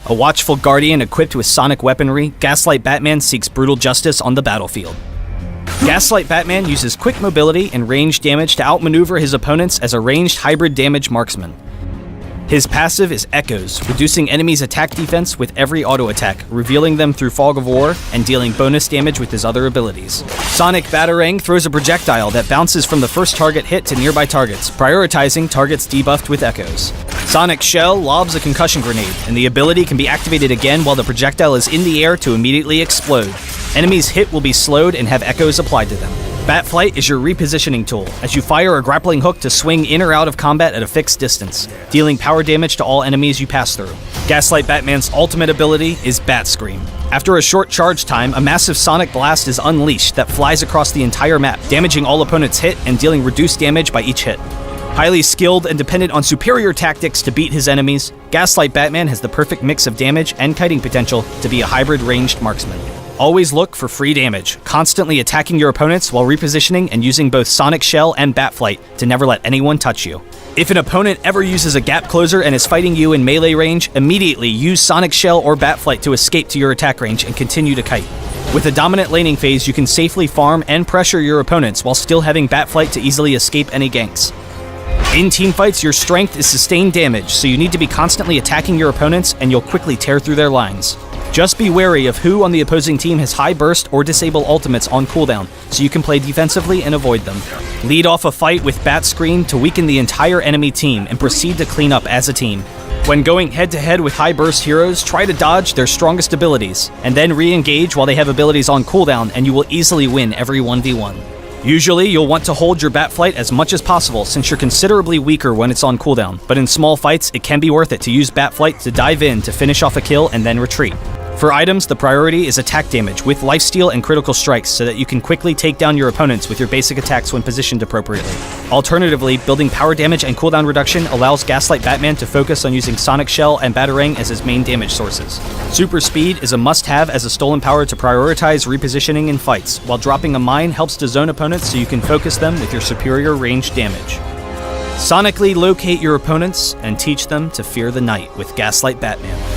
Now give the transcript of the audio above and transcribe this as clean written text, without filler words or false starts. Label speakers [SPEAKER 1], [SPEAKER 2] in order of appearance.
[SPEAKER 1] A watchful guardian equipped with sonic weaponry, Gaslight Batman seeks brutal justice on the battlefield. Gaslight Batman uses quick mobility and range damage to outmaneuver his opponents as a ranged hybrid damage marksman. His passive is Echoes, reducing enemies' attack defense with every auto attack, revealing them through Fog of War, and dealing bonus damage with his other abilities. Sonic Batarang throws a projectile that bounces from the first target hit to nearby targets, prioritizing targets debuffed with Echoes. Sonic Shell lobs a concussion grenade, and the ability can be activated again while the projectile is in the air to immediately explode. Enemies hit will be slowed and have echoes applied to them. Batflight is your repositioning tool, as you fire a grappling hook to swing in or out of combat at a fixed distance, dealing power damage to all enemies you pass through. Gaslight Batman's ultimate ability is Bat Scream. After a short charge time, a massive sonic blast is unleashed that flies across the entire map, damaging all opponents hit and dealing reduced damage by each hit. Highly skilled and dependent on superior tactics to beat his enemies, Gaslight Batman has the perfect mix of damage and kiting potential to be a hybrid ranged marksman. Always look for free damage, constantly attacking your opponents while repositioning and using both Sonic Shell and Batflight to never let anyone touch you. If an opponent ever uses a gap closer and is fighting you in melee range, immediately use Sonic Shell or Batflight to escape to your attack range and continue to kite. With a dominant laning phase, you can safely farm and pressure your opponents while still having Batflight to easily escape any ganks. In teamfights, your strength is sustained damage, so you need to be constantly attacking your opponents and you'll quickly tear through their lines. Just be wary of who on the opposing team has high burst or disable ultimates on cooldown, so you can play defensively and avoid them. Lead off a fight with Bat Scream to weaken the entire enemy team and proceed to clean up as a team. When going head-to-head with high burst heroes, try to dodge their strongest abilities, and then re-engage while they have abilities on cooldown, and you will easily win every 1v1. Usually, you'll want to hold your Batflight as much as possible since you're considerably weaker when it's on cooldown, but in small fights, it can be worth it to use Batflight to dive in to finish off a kill and then retreat. For items, the priority is attack damage with lifesteal and critical strikes so that you can quickly take down your opponents with your basic attacks when positioned appropriately. Alternatively, building power damage and cooldown reduction allows Gaslight Batman to focus on using Sonic Shell and Batarang as his main damage sources. Super Speed is a must-have as a stolen power to prioritize repositioning in fights, while dropping a mine helps to zone opponents so you can focus them with your superior range damage. Sonically locate your opponents and teach them to fear the night with Gaslight Batman.